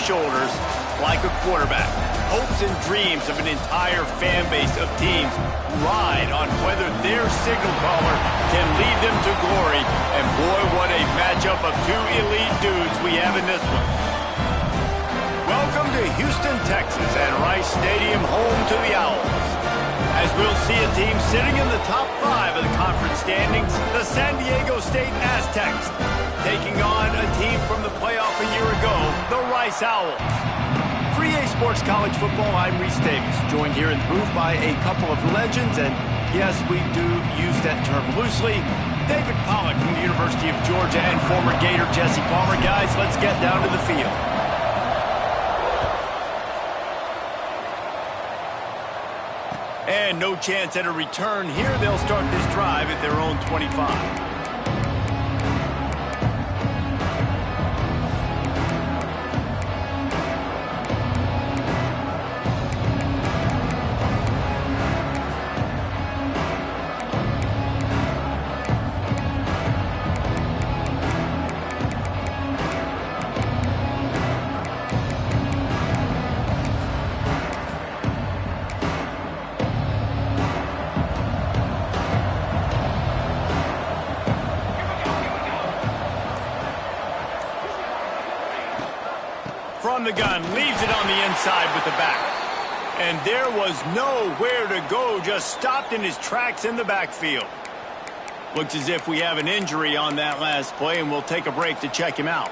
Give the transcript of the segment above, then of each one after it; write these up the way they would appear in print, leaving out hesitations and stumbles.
shoulders like a quarterback. Hopes and dreams of an entire fan base of teams ride on whether their signal caller can lead them to glory. And boy, what a matchup of two elite dudes we have in this one. Welcome to Houston, Texas, and Rice Stadium, home to the Owls. As we'll see a team sitting in the top 5 of the conference standings, the San Diego State Aztecs, taking on a team from the playoff a year ago, the Rice Owls. For EA Sports College Football, I'm Reese Davis, joined here in the booth by a couple of legends, and yes, we do use that term loosely. David Pollack from the University of Georgia and former Gator Jesse Palmer. Guys, let's get down to the field. And no chance at a return here. They'll start this drive at their own 25. From the gun, leaves it on the inside with the back. And there was nowhere to go, just stopped in his tracks in the backfield. Looks as if we have an injury on that last play, and we'll take a break to check him out.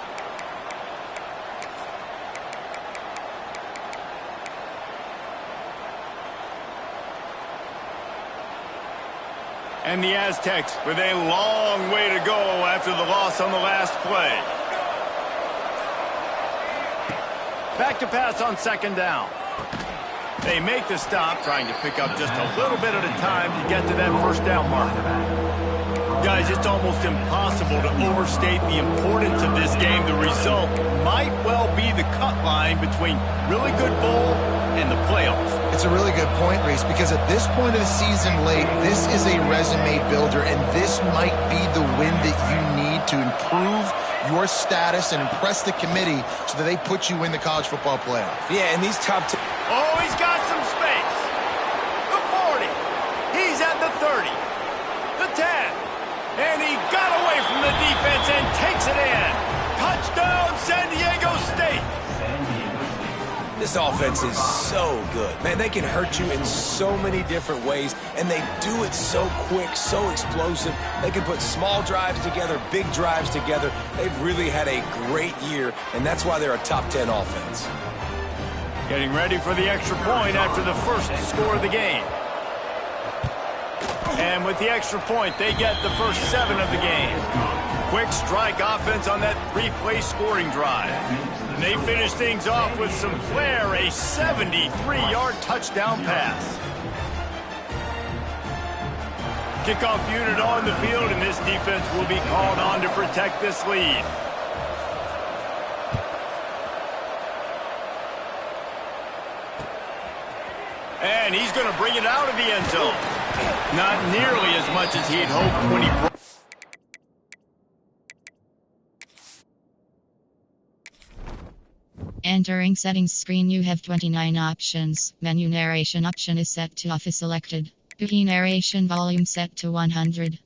And the Aztecs with a long way to go after the loss on the last play. Back to pass on second down. They make the stop, trying to pick up just a little bit at a time to get to that first down marker. Guys, it's almost impossible to overstate the importance of this game. The result might well be the cut line between really good bowl and the playoffs. It's a really good point, Reese, because at this point of the season late, this is a resume builder, and this might be the win that you need to improve your status and impress the committee so that they put you in the college football playoff. Yeah, and these top two. Oh, he's got some space. The 40. He's at the 30. The 10. And he got away from the defense and takes it in. Touchdown, San Diego State. This offense is so good. Man, they can hurt you in so many different ways, and they do it so quick, so explosive. They can put small drives together, big drives together. They've really had a great year, and that's why they're a top 10 offense. Getting ready for the extra point after the first score of the game. And with the extra point, they get the first 7 of the game. Quick strike offense on that 3-play scoring drive. And they finish things off with some flair, a 73-yard touchdown pass. Kickoff unit on the field, and this defense will be called on to protect this lead. And he's going to bring it out of the end zone. Not nearly as much as he had hoped when he broke. Entering settings screen, you have 29 options. Menu narration option is set to off is selected. Bookie narration volume set to 100.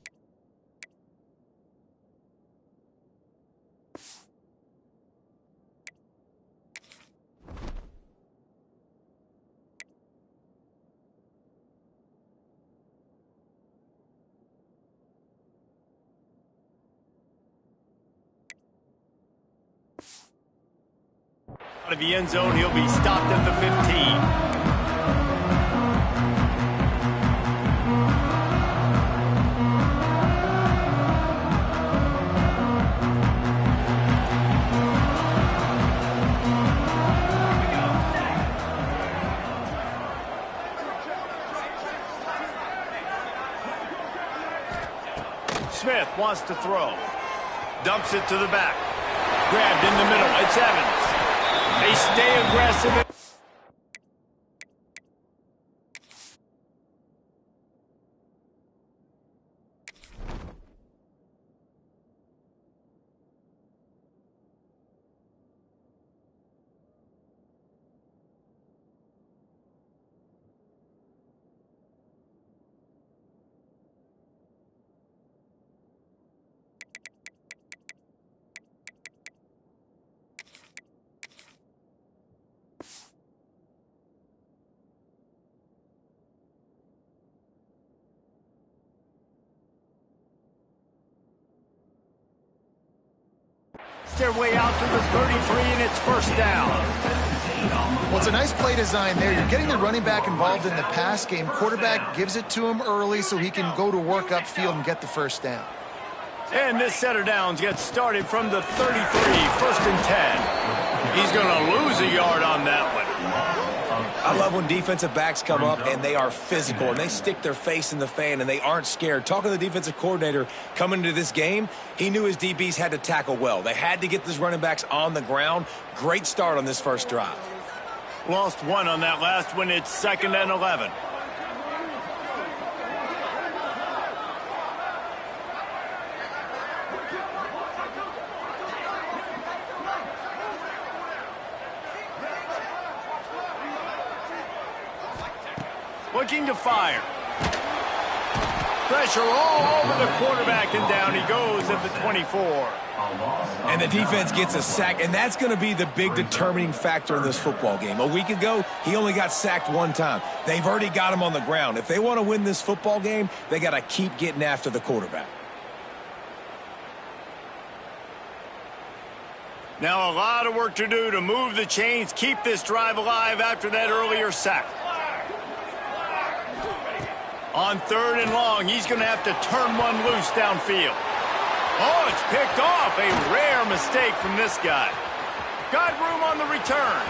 Out of the end zone, he'll be stopped at the 15. Smith wants to throw. Dumps it to the back. Grabbed in the middle. It's Evans. They stay aggressive. their way out to the 33, and it's first down. Well, it's a nice play design there. You're getting the running back involved in the pass game. Quarterback gives it to him early so he can go to work upfield and get the first down. And this set of downs gets started from the 33, first and 10. He's going to lose a yard on that one. I love when defensive backs come up and they are physical and they stick their face in the fan and they aren't scared. Talking to the defensive coordinator coming into this game, he knew his DBs had to tackle well. They had to get these running backs on the ground. Great start on this first drive. Lost one on that last one. It's 2nd and 11. Looking to fire. Pressure all over the quarterback, and down he goes at the 24. And the defense gets a sack, and that's going to be the big determining factor in this football game. A week ago, he only got sacked one time. They've already got him on the ground. If they want to win this football game, they got to keep getting after the quarterback. Now a lot of work to do to move the chains, keep this drive alive after that earlier sack. On 3rd and long, he's going to have to turn one loose downfield. Oh, it's picked off. A rare mistake from this guy. Got room on the return.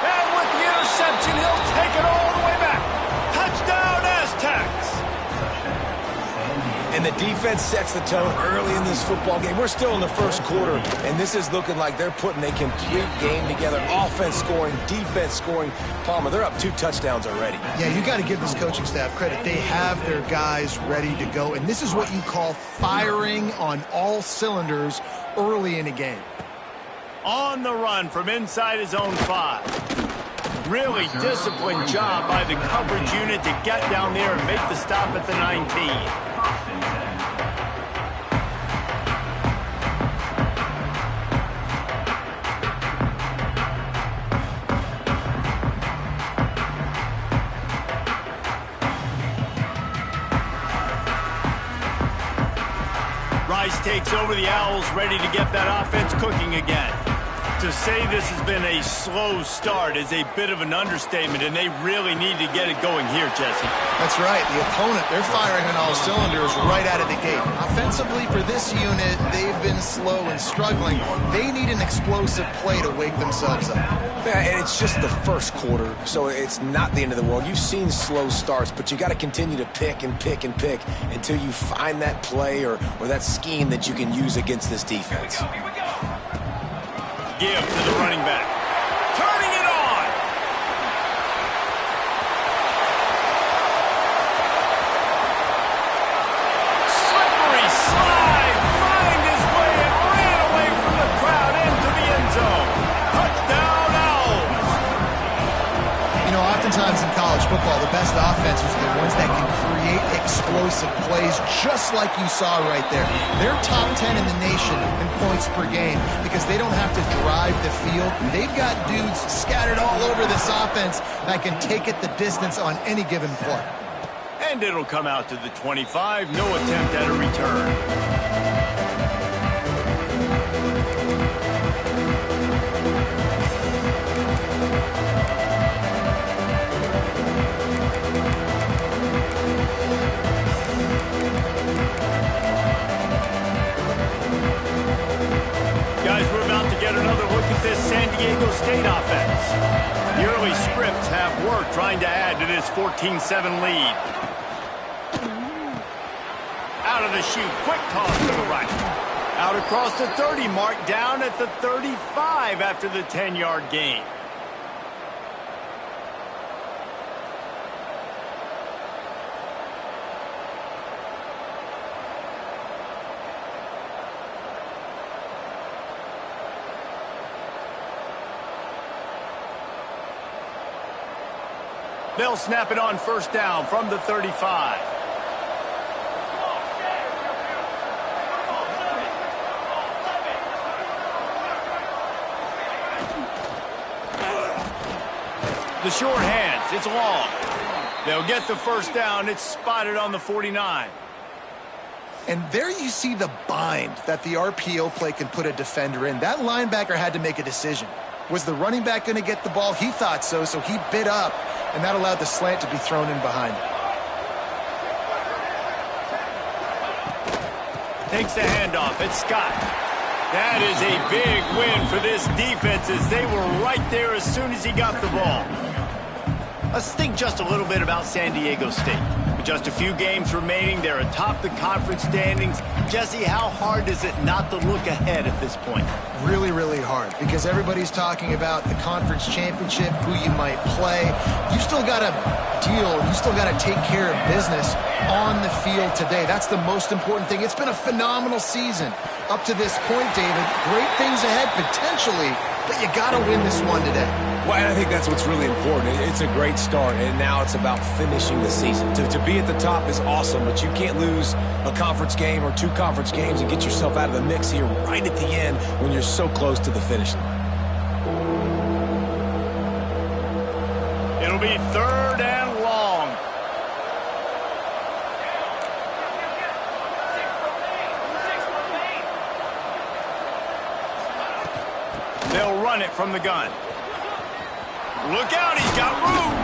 And with the interception, he'll take it all the way back. Touchdown, Aztecs. And the defense sets the tone early in this football game. We're still in the first quarter, and this is looking like they're putting a complete game together. Offense scoring, defense scoring. Palmer, they're up 2 touchdowns already. Yeah, you got to give this coaching staff credit. They have their guys ready to go, and this is what you call firing on all cylinders early in a game. On the run from inside his own 5. Really disciplined job by the coverage unit to get down there and make the stop at the 19. Rice takes over the Owls, ready to get that offense cooking again. To say this has been a slow start is a bit of an understatement, and they really need to get it going here, Jesse. That's right. The opponent, they're firing on all cylinders right out of the gate. Offensively, for this unit, they've been slow and struggling. They need an explosive play to wake themselves up. Yeah, and it's just the first quarter, so it's not the end of the world. You've seen slow starts, but you got to continue to pick and pick and pick until you find that play or that scheme that you can use against this defense. Give to the running back. Turning it on. Slippery slide. Find his way and ran away from the crowd into the end zone. Touchdown, Owls. You know, oftentimes in college football, the best offenses are the ones that can create explosive plays, just like you saw right there. They're top 10 in the nation in points per game because they don't have to drive the field. They've got dudes scattered all over this offense that can take it the distance on any given play. And it'll come out to the 25. No attempt at a return. Guys, we're about to get another look at this San Diego State offense. The early scripts have worked trying to add to this 14-7 lead. Out of the chute, quick toss to the right. Out across the 30 mark, down at the 35 after the 10-yard gain. They'll snap it on first down from the 35. The short hands, it's long. They'll get the first down. It's spotted on the 49. And there you see the bind that the RPO play can put a defender in. That linebacker had to make a decision. Was the running back going to get the ball? He thought so, so he bit up, and that allowed the slant to be thrown in behind him. Takes the handoff. It's Scott. That is a big win for this defense as they were right there as soon as he got the ball. Let's think just a little bit about San Diego State. With just a few games remaining, they're atop the conference standings. Jesse, how hard is it not to look ahead at this point? Really, really hard, because everybody's talking about the conference championship, who you might play. You've still got to deal, you still got to take care of business on the field today. That's the most important thing. It's been a phenomenal season up to this point, David. Great things ahead, potentially, but you got to win this one today. Well, and I think that's what's really important. It's a great start, and now it's about finishing the season. To be at the top is awesome, but you can't lose a conference game or 2 conference games and get yourself out of the mix here right at the end when you're so close to the finish line. It'll be 3rd and long. They'll run it from the gun. Look out, he's got room.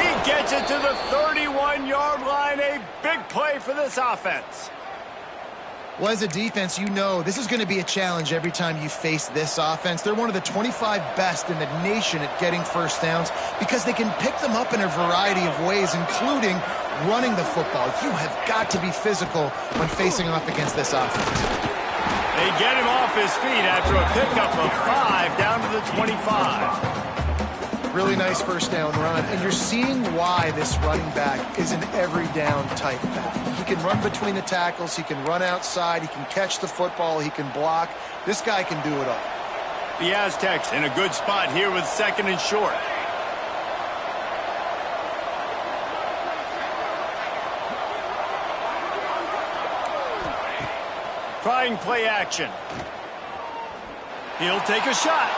He gets it to the 31-yard line. A big play for this offense. Well, as a defense, you know this is going to be a challenge every time you face this offense. They're one of the 25 best in the nation at getting first downs because they can pick them up in a variety of ways, including running the football. You have got to be physical when facing off against this offense. They get him off his feet after a pickup of 5 down to the 25. Really nice first down run, and you're seeing why this running back is an every down type back. He can run between the tackles, he can run outside, he can catch the football, he can block. This guy can do it all. The Aztecs in a good spot here with 2nd and short. Trying play action. He'll take a shot.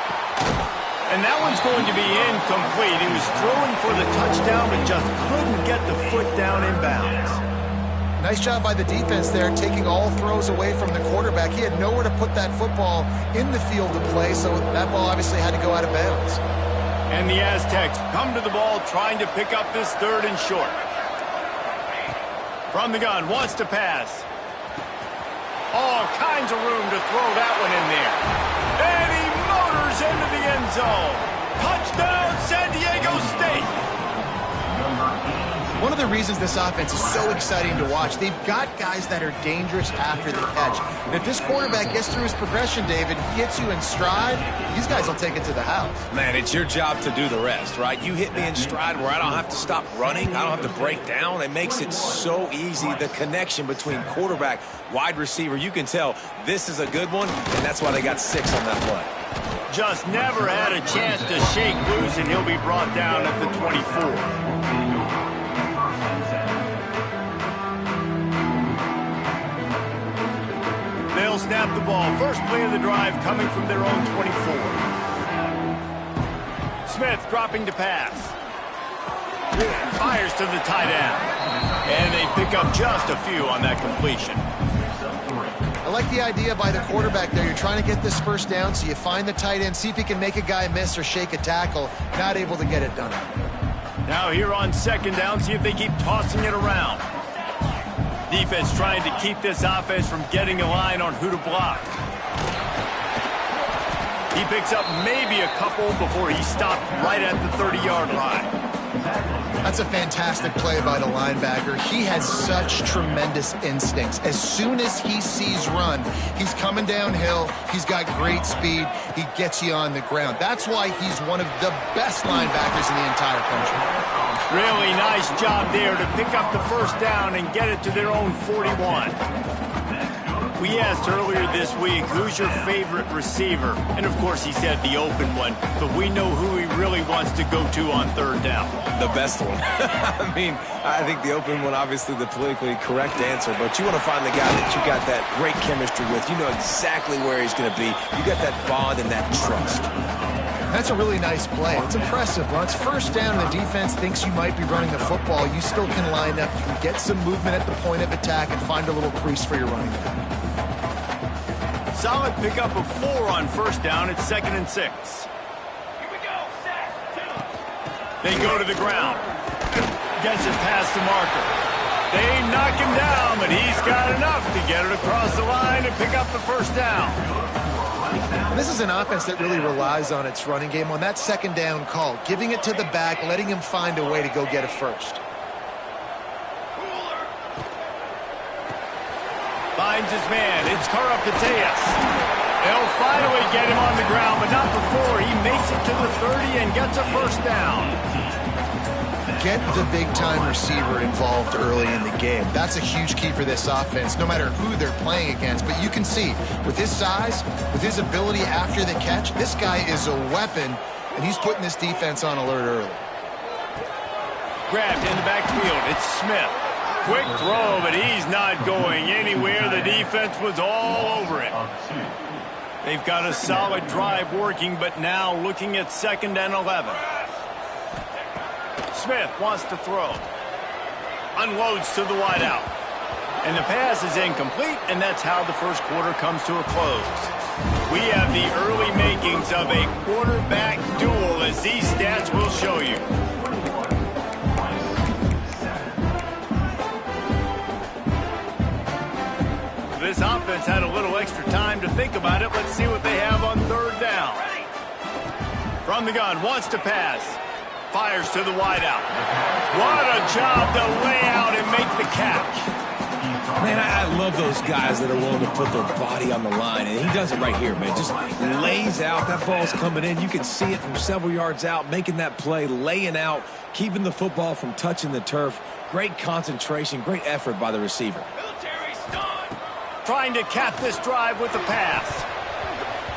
And that one's going to be incomplete. He was throwing for the touchdown, but just couldn't get the foot down in bounds. Nice job by the defense there, taking all throws away from the quarterback. He had nowhere to put that football in the field to play, so that ball obviously had to go out of bounds. And the Aztecs come to the ball, trying to pick up this 3rd and short. From the gun, wants to pass. All kinds of room to throw that one in there. And he motors into the end zone. Touchdown, San Diego State. One of the reasons this offense is so exciting to watch, they've got guys that are dangerous after the catch. And if this quarterback gets through his progression, David, gets you in stride, these guys will take it to the house. Man, it's your job to do the rest, right? You hit me in stride where I don't have to stop running. I don't have to break down. It makes it so easy. The connection between quarterback, wide receiver, you can tell this is a good one, and that's why they got 6 on that play. Just never had a chance to shake loose, and he'll be brought down at the 24. They'll snap the ball. First play of the drive coming from their own 24. Smith dropping to pass. Fires to the tight end. And they pick up just a few on that completion. I like the idea by the quarterback there. You're trying to get this first down, so you find the tight end, see if he can make a guy miss or shake a tackle. Not able to get it done. Now here on 2nd down, see if they keep tossing it around. Defense trying to keep this offense from getting a line on who to block. He picks up maybe a couple before he stopped right at the 30-yard line. That's a fantastic play by the linebacker. He has such tremendous instincts. As soon as he sees run, he's coming downhill. He's got great speed. He gets you on the ground. That's why he's one of the best linebackers in the entire country. Really nice job there to pick up the first down and get it to their own 41. We asked earlier this week, who's your favorite receiver? And of course he said the open one, but we know who he really wants to go to on 3rd down. The best one. I mean, I think the open one, obviously the politically correct answer, but you want to find the guy that you got that great chemistry with. You know exactly where he's going to be. You got that bond and that trust. That's a really nice play. It's impressive. When it's first down and the defense thinks you might be running the football, you still can line up. You can get some movement at the point of attack and find a little crease for your running back. Solid pickup of 4 on first down. It's 2nd and 6. Here we go. Set. They go to the ground. Gets it past the marker. They knock him down, but he's got enough to get it across the line and pick up the first down. And this is an offense that really relies on its running game on that second down call, giving it to the back, letting him find a way to go get a first. Finds his man. It's Karapateas. They'll finally get him on the ground, but not before he makes it to the 30 and gets a first down. Get the big-time receiver involved early in the game. That's a huge key for this offense, no matter who they're playing against. But you can see, with his size, with his ability after the catch, this guy is a weapon, and he's putting this defense on alert early. Grabbed in the backfield. It's Smith. Quick throw, but he's not going anywhere. The defense was all over it. They've got a solid drive working, but now looking at 2nd and 11. Smith wants to throw. Unloads to the wideout. And the pass is incomplete, and that's how the first quarter comes to a close. We have the early makings of a quarterback duel, as these stats will show you. This offense had a little extra time to think about it. Let's see what they have on 3rd down. From the gun, wants to pass. Fires to the wideout. What a job to lay out and make the catch. Man, I love those guys that are willing to put their body on the line, and he does it right here, man. Just lays out. That ball's coming in. You can see it from several yards out, making that play, laying out, keeping the football from touching the turf. Great concentration, great effort by the receiver. Trying to cap this drive with the pass.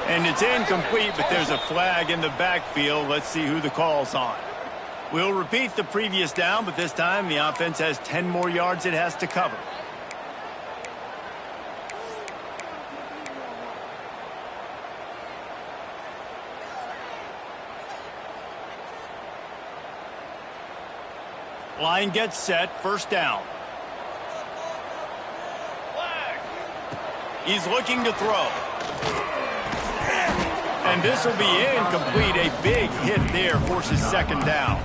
And it's incomplete, but there's a flag in the backfield. Let's see who the call's on. We'll repeat the previous down, but this time the offense has 10 more yards it has to cover. Line gets set, first down. He's looking to throw. And this will be incomplete. A big hit there forces 2nd down.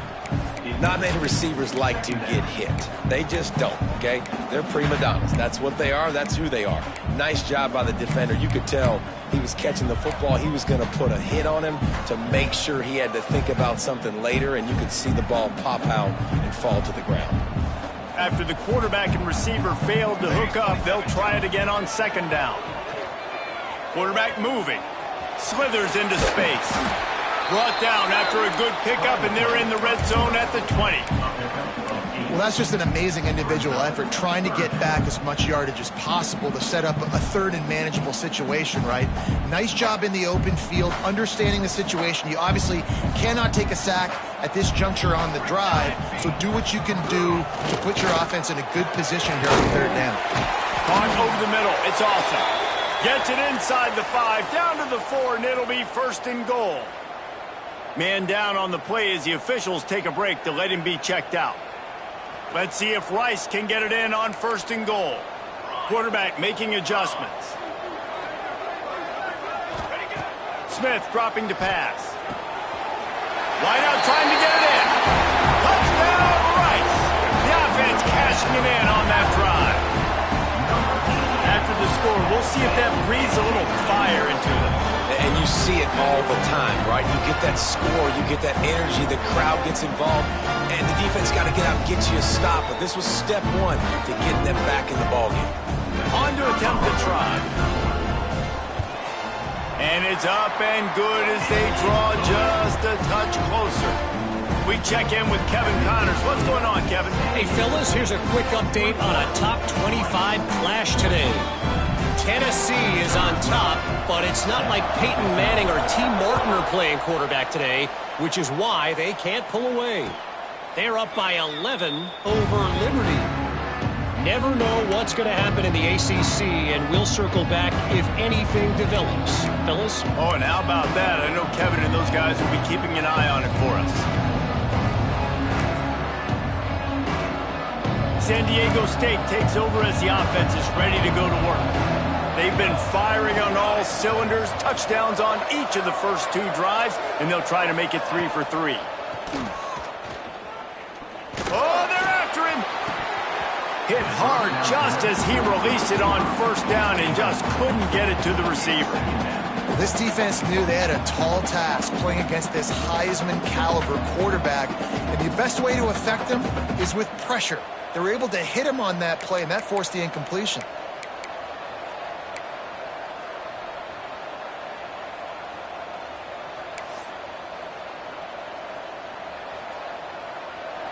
Not many receivers like to get hit. They just don't, okay? They're prima donnas. That's what they are. That's who they are. Nice job by the defender. You could tell he was catching the football. He was going to put a hit on him to make sure he had to think about something later, and you could see the ball pop out and fall to the ground. After the quarterback and receiver failed to hook up, they'll try it again on 2nd down. Quarterback moving. Slithers into space. Brought down after a good pickup, and they're in the red zone at the 20. Well, that's just an amazing individual effort, trying to get back as much yardage as possible to set up a 3rd and manageable situation, right? Nice job in the open field, understanding the situation. You obviously cannot take a sack at this juncture on the drive, so do what you can do to put your offense in a good position here on 3rd down. Caught over the middle. It's awesome. Gets it inside the 5, down to the 4, and it'll be 1st and goal. Man down on the play as the officials take a break to let him be checked out. Let's see if Rice can get it in on 1st and goal. Quarterback making adjustments. Smith dropping to pass. Wide out trying to get it in. Touchdown Rice. The offense cashing it in on that drive. After the score, we'll see if that breathes a little fire into them. And you see it all the time, right? You get that score, you get that energy, the crowd gets involved, and the defense got to get out and get you a stop. But this was step 1 to getting them back in the ballgame. On to attempt the try. And it's up and good as they draw just a touch closer. We check in with Kevin Connors. What's going on, Kevin? Hey, fellas, here's a quick update on a top 25 clash today. Tennessee is on top, but it's not like Peyton Manning or T. Martin are playing quarterback today, which is why they can't pull away. They're up by 11 over Liberty. Never know what's going to happen in the ACC, and we'll circle back if anything develops. Fellas? Oh, and how about that? I know Kevin and those guys will be keeping an eye on it for us. San Diego State takes over as the offense is ready to go to work. They've been firing on all cylinders, touchdowns on each of the first 2 drives, and they'll try to make it 3 for 3. Oh, they're after him! Hit hard just as he released it on first down and just couldn't get it to the receiver. This defense knew they had a tall task playing against this Heisman caliber quarterback, and the best way to affect him is with pressure. They were able to hit him on that play, and that forced the incompletion.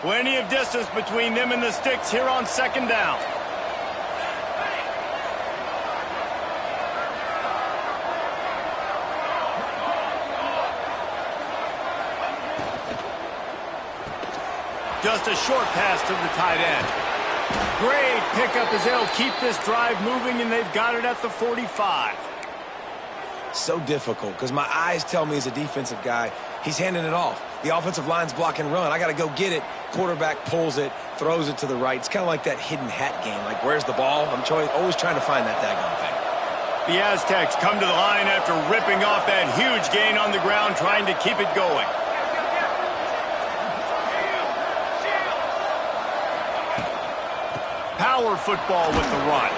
Plenty of distance between them and the sticks here on second down. Just a short pass to the tight end. Great pickup as they'll keep this drive moving, and they've got it at the 45. So difficult because my eyes tell me as a defensive guy, he's handing it off. The offensive line's block and run. I got to go get it. Quarterback pulls it, throws it to the right. It's kind of like that hidden hat game. Like, where's the ball? I'm always trying to find that daggone thing. The Aztecs come to the line after ripping off that huge gain on the ground, trying to keep it going. Power football with the run.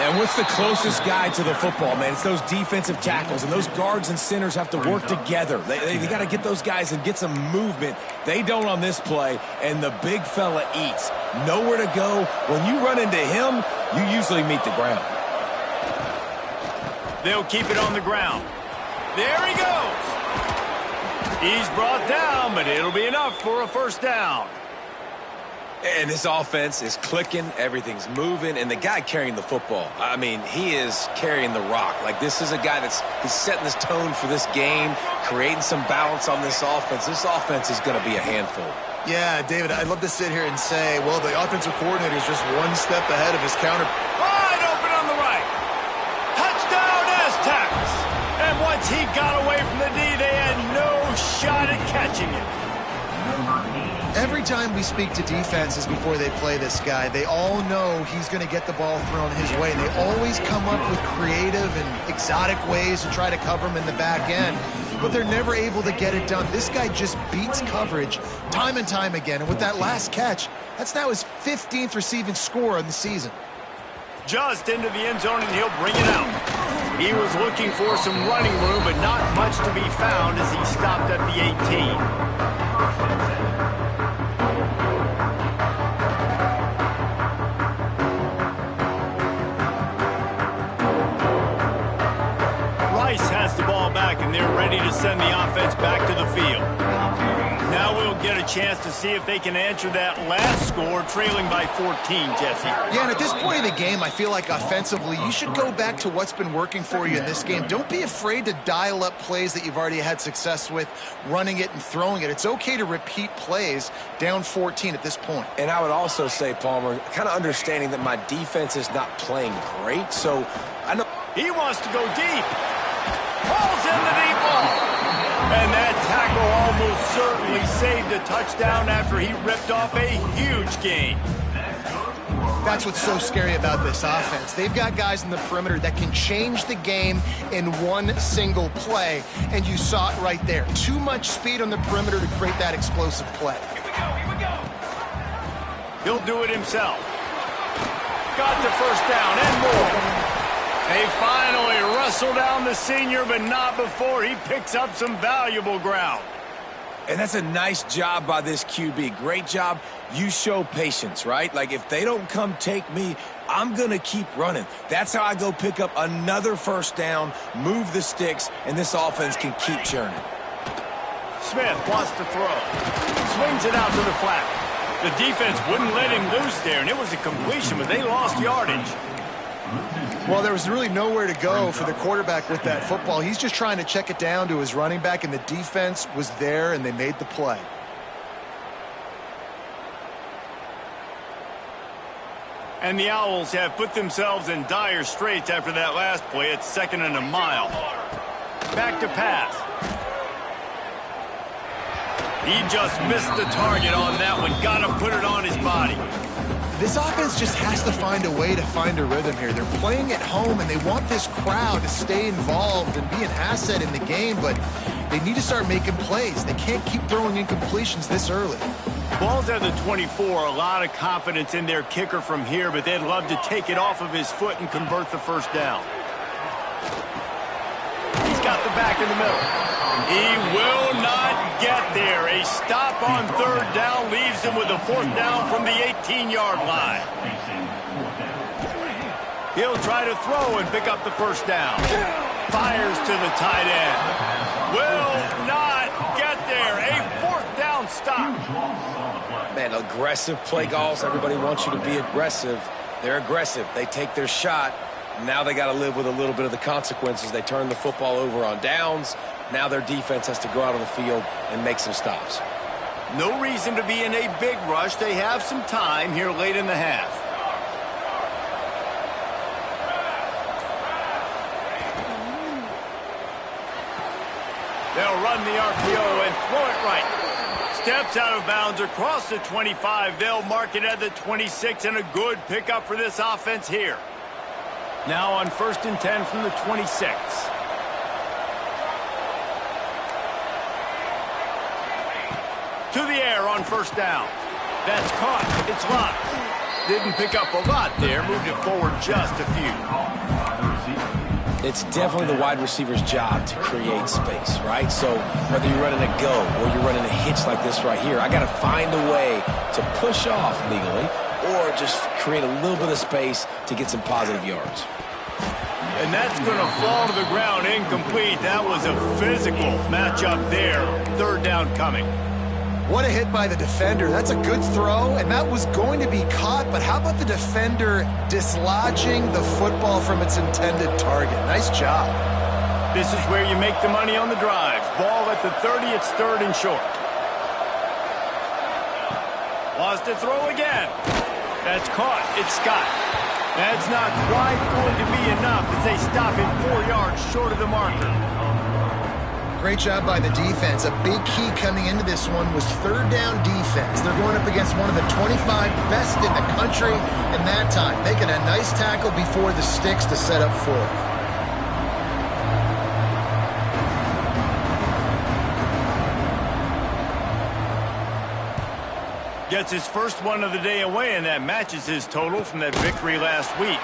And what's the closest guy to the football, man? It's those defensive tackles, and those guards and centers have to work together. They got to get those guys and get some movement. They don't on this play, and the big fella eats. Nowhere to go. When you run into him, you usually meet the ground. They'll keep it on the ground. There he goes. He's brought down, but it'll be enough for a first down. And this offense is clicking, everything's moving, and the guy carrying the football, I mean, he is carrying the rock. Like, this is a guy he's setting this tone for this game, creating some balance on this offense. This offense is going to be a handful. Yeah, David, I'd love to sit here and say, well, the offensive coordinator is just one step ahead of his counter. Wide open on the right. Touchdown, Aztecs. And once he got away from the D, they had no shot at catching it. Every time we speak to defenses before they play this guy, they all know he's going to get the ball thrown his way. And they always come up with creative and exotic ways to try to cover him in the back end, but they're never able to get it done. This guy just beats coverage time and time again. And with that last catch, that's now his 15th receiving score of the season. Just into the end zone, and he'll bring it out. He was looking for some running room, but not much to be found as he stopped at the 18. Has the ball back, and they're ready to send the offense back to the field. Now we'll get a chance to see if they can answer that last score, trailing by 14, Jesse. Yeah, and at this point in the game, I feel like offensively, you should go back to what's been working for you in this game. Don't be afraid to dial up plays that you've already had success with, running it and throwing it. It's okay to repeat plays down 14 at this point. And I would also say, Palmer, kind of understanding that my defense is not playing great, so I know he wants to go deep. Pulls in the deep ball. And that tackle almost certainly saved a touchdown after he ripped off a huge gain. That's what's so scary about this offense. They've got guys in the perimeter that can change the game in one single play, and you saw it right there. Too much speed on the perimeter to create that explosive play. Here we go. He'll do it himself. Got the first down and more. They finally wrestle down the senior, but not before he picks up some valuable ground. And that's a nice job by this QB. Great job. You show patience, right? Like, if they don't come take me, I'm going to keep running. That's how I go pick up another first down, move the sticks, and this offense can keep churning. Smith wants to throw. Swings it out to the flat. The defense wouldn't let him loose there, and it was a completion, but they lost yardage. Well, there was really nowhere to go for the quarterback with that football. He's just trying to check it down to his running back, and the defense was there, and they made the play. And the Owls have put themselves in dire straits after that last play. It's 2nd and a mile. Back to pass. He just missed the target on that one. Got to put it on his body. This offense just has to find a way to find a rhythm here. They're playing at home, and they want this crowd to stay involved and be an asset in the game, but they need to start making plays. They can't keep throwing incompletions this early. Ball's at the 24. A lot of confidence in their kicker from here, but they'd love to take it off of his foot and convert the first down. He's got the back in the middle. He will not get there. A stop on 3rd down leaves him with a 4th down from the 18-yard line. He'll try to throw and pick up the first down. Fires to the tight end. Will not get there. A 4th down stop. Man, aggressive play calls. Everybody wants you to be aggressive. They're aggressive. They take their shot. Now they got to live with a little bit of the consequences. They turn the football over on downs. Now their defense has to go out on the field and make some stops. No reason to be in a big rush. They have some time here late in the half. They'll run the RPO and throw it right. Steps out of bounds across the 25. They'll mark it at the 26, and a good pickup for this offense here. Now on 1st and 10 from the 26. To the air on 1st down. That's caught. It's locked. Didn't pick up a lot there. Moved it forward just a few. It's definitely the wide receiver's job to create space, right? So whether you're running a go or you're running a hitch like this right here, I got to find a way to push off legally or just create a little bit of space to get some positive yards. And that's going to fall to the ground incomplete. That was a physical matchup there. 3rd down coming. What a hit by the defender. That's a good throw, and that was going to be caught, but how about the defender dislodging the football from its intended target? Nice job. This is where you make the money on the drives. Ball at the 30, it's 3rd and short. Wants to throw again. That's caught. It's Scott. That's not quite going to be enough as they stop him 4 yards short of the marker. Great job by the defense. A big key coming into this one was 3rd down defense. They're going up against one of the 25 best in the country in that time, making a nice tackle before the sticks to set up 4th. Gets his first one of the day away, and that matches his total from that victory last week.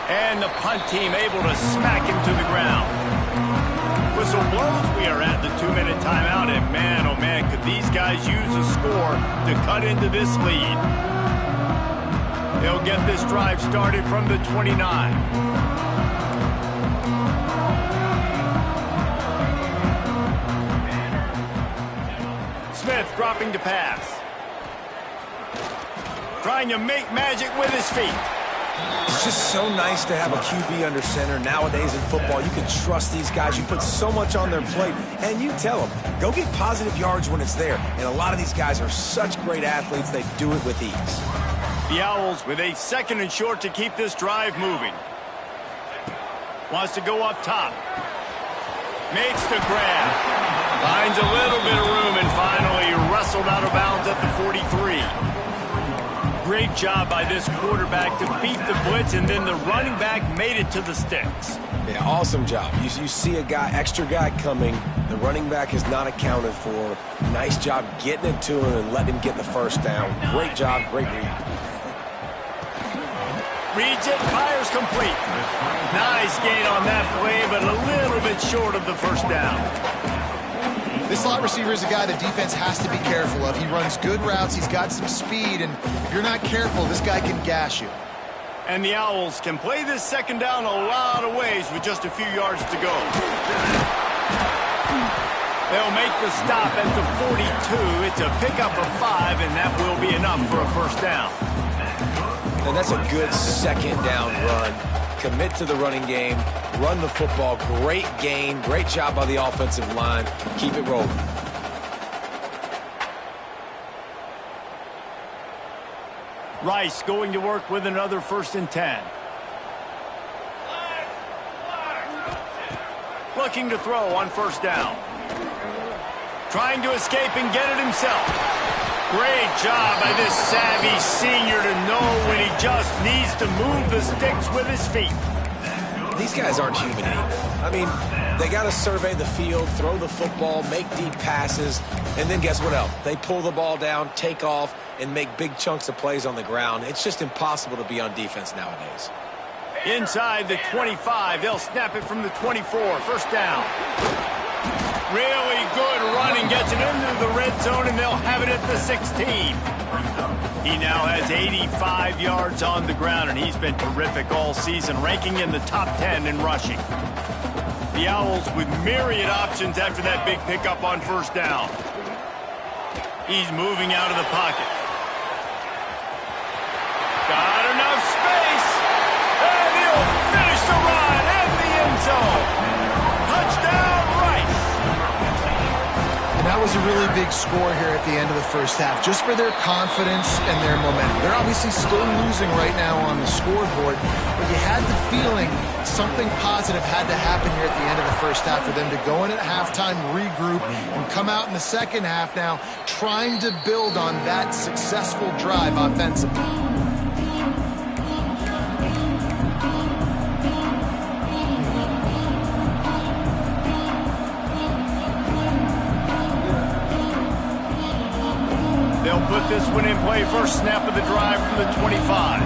And the punt team able to smack him to the ground. Whistle blows. We are at the 2-minute timeout, and man, oh man, could these guys use a score to cut into this lead. They'll get this drive started from the 29. Smith dropping to pass. Trying to make magic with his feet. It's just so nice to have a QB under center. Nowadays in football, you can trust these guys. You put so much on their plate, and you tell them, go get positive yards when it's there. And a lot of these guys are such great athletes, they do it with ease. The Owls with a 2nd and short to keep this drive moving. Wants to go up top. Makes the grab. Finds a little bit of room and finally wrestled out of bounds at the 43. Great job by this quarterback to beat the blitz, and then the running back made it to the sticks. Yeah, awesome job. You see a extra guy coming. The running back is not accounted for. Nice job getting it to him and letting him get the first down. Great job, great read. Reads it, fires complete. Nice gain on that play, but a little bit short of the first down. This slot receiver is a guy the defense has to be careful of. He runs good routes, he's got some speed, and if you're not careful, this guy can gash you. And the Owls can play this 2nd down a lot of ways with just a few yards to go. They'll make the stop at the 42. It's a pickup of 5, and that will be enough for a first down. And that's a good 2nd down run. Commit to the running game, run the football, great gain, great job by the offensive line. Keep it rolling. Rice going to work with another 1st and 10. Looking to throw on 1st down. Trying to escape and get it himself. Great job by this savvy senior to know when he just needs to move the sticks with his feet. These guys aren't human anymore. I mean, they got to survey the field, throw the football, make deep passes, and then guess what else? They pull the ball down, take off, and make big chunks of plays on the ground. It's just impossible to be on defense nowadays. Inside the 25, they'll snap it from the 24, 1st down. Really good running, gets it into the red zone, and they'll have it at the 16. He now has 85 yards on the ground, and he's been terrific all season, ranking in the top 10 in rushing. The Owls with myriad options after that big pickup on 1st down. He's moving out of the pocket. Got enough space, and he'll finish the run in the end zone. Touchdown, Rice. And that was a really big score here at the end of the 1st half, just for their confidence and their momentum. They're obviously still losing right now on the scoreboard, but you had the feeling something positive had to happen here at the end of the 1st half for them to go in at halftime, regroup, and come out in the 2nd half now trying to build on that successful drive offensively. They'll put this one in play. 1st snap of the drive from the 25.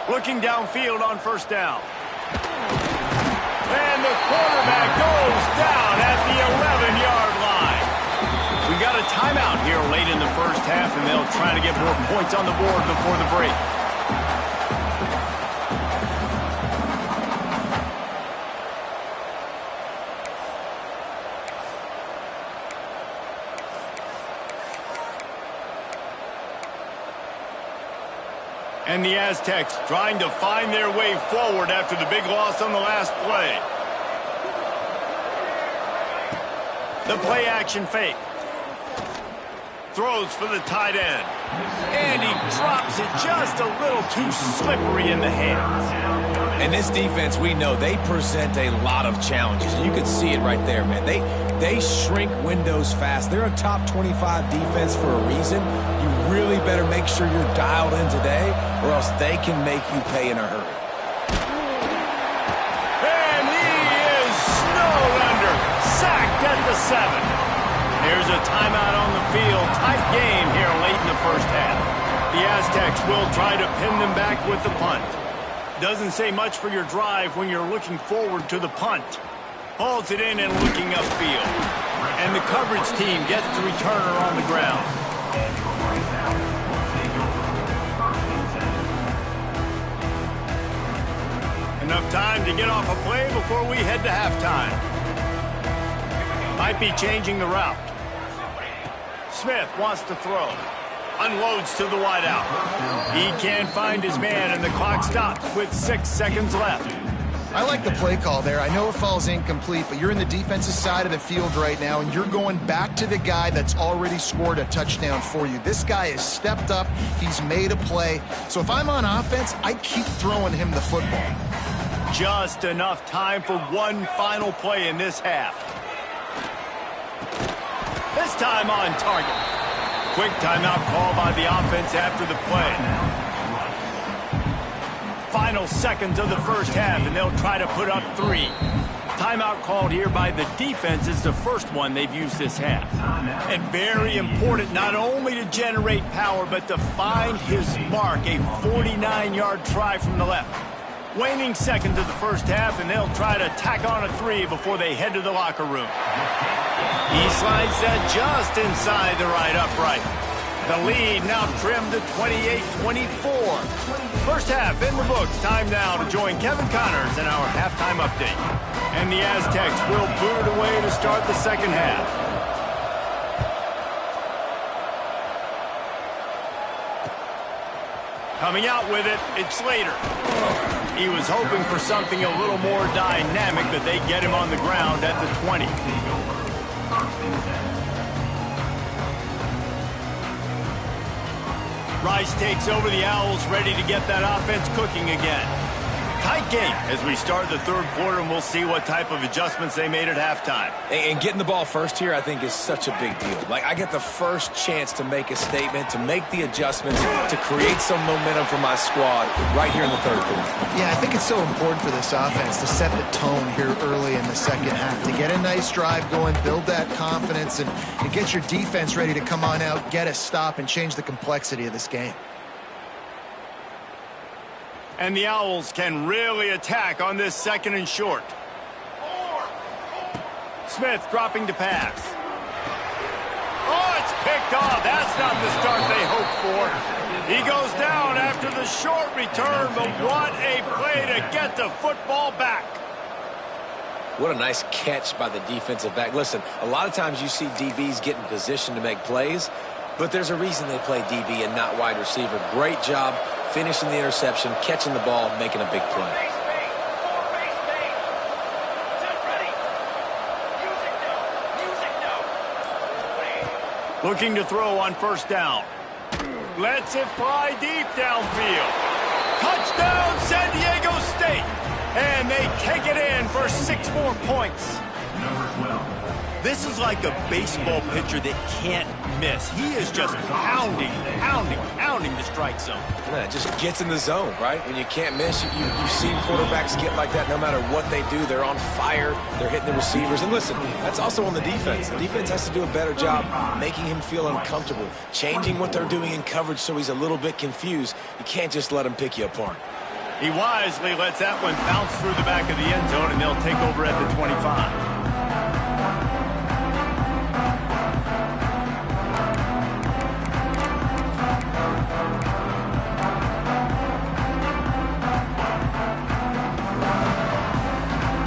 Looking downfield on 1st down. And the quarterback goes down at the 11-yard line. We got a timeout here late in the 1st half, and they'll try to get more points on the board before the break. And the Aztecs trying to find their way forward after the big loss on the last play. The play action fake. Throws for the tight end. And he drops it just a little too slippery in the hands. And this defense, we know, they present a lot of challenges. You can see it right there, man. They shrink windows fast. They're a top 25 defense for a reason. You really better make sure you're dialed in today, or else they can make you pay in a hurry. And he is snowed under. Sacked at the 7. There's a timeout on the field. Tight game here late in the 1st half. The Aztecs will try to pin them back with the punt. Doesn't say much for your drive when you're looking forward to the punt. Hauls it in and looking upfield. And the coverage team gets the returner on the ground. Enough time to get off a play before we head to halftime. Might be changing the route. Smith wants to throw. Unloads to the wideout. He can't find his man, and the clock stops with 6 seconds left. I like the play call there. I know it falls incomplete, but you're in the defensive side of the field right now, and you're going back to the guy that's already scored a touchdown for you. This guy has stepped up. He's made a play. So if I'm on offense, I keep throwing him the football. Just enough time for one final play in this half. This time on target. Quick timeout call by the offense after the play. Final seconds of the 1st half, and they'll try to put up 3. Timeout called here by the defense is the first one they've used this half. And very important not only to generate power, but to find his mark, a 49-yard try from the left. Waning seconds of the 1st half, and they'll try to tack on a 3 before they head to the locker room. He slides that just inside the right upright. The lead now trimmed to 28-24. 1st half in the books. Time now to join Kevin Connors in our halftime update. And the Aztecs will boot it away to start the 2nd half. Coming out with it, it's Slater. He was hoping for something a little more dynamic, but they get him on the ground at the 20. Rice takes over the Owls, ready to get that offense cooking again. Tight game as we start the third quarter, and we'll see what type of adjustments they made at halftime. And getting the ball first here, I think, is such a big deal. Like, I get the first chance to make a statement, to make the adjustments, to create some momentum for my squad right here in the third quarter. Yeah, I think it's so important for this offense to set the tone here early in the second half, to get a nice drive going, build that confidence, and get your defense ready to come on out, get a stop, and change the complexity of this game. And the Owls can really attack on this second and short. Smith dropping to pass. Oh, it's picked off. That's not the start they hoped for. He goes down after the short return, but what a play to get the football back. What a nice catch by the defensive back. Listen, a lot of times you see DBs get in position to make plays, but there's a reason they play DB and not wide receiver. Great job finishing the interception, catching the ball, making a big play. Looking to throw on first down. Lets it fly deep downfield. Touchdown, San Diego State. And they kick it in for 6 more points. This is like a baseball pitcher that can't miss. He is just pounding the strike zone. Yeah, it just gets in the zone, right? When you can't miss, you've seen quarterbacks get like that no matter what they do. They're on fire. They're hitting the receivers. And listen, that's also on the defense. The defense has to do a better job making him feel uncomfortable, changing what they're doing in coverage so he's a little bit confused. You can't just let him pick you apart. He wisely lets that one bounce through the back of the end zone, and they'll take over at the 25.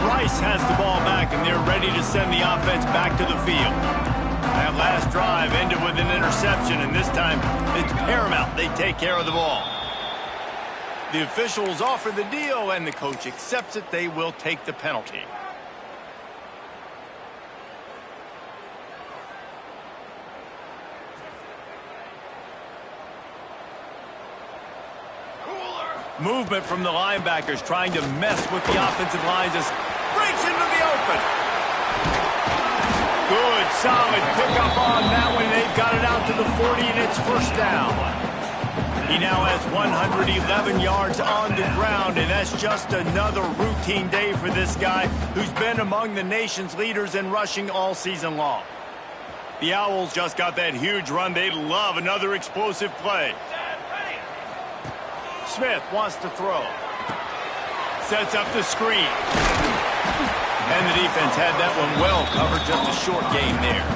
Rice has the ball back, and they're ready to send the offense back to the field. That last drive ended with an interception, and this time it's paramount they take care of the ball. The officials offer the deal, and the coach accepts it. They will take the penalty. Movement from the linebackers trying to mess with the offensive lines as breaks into the open. Good, solid pickup on that one. They've got it out to the 40, and it's first down. He now has 111 yards on the ground, and that's just another routine day for this guy who's been among the nation's leaders in rushing all season long. The Owls just got that huge run. They love another explosive play. Smith wants to throw. Sets up the screen. And the defense had that one well covered. Just a short game there.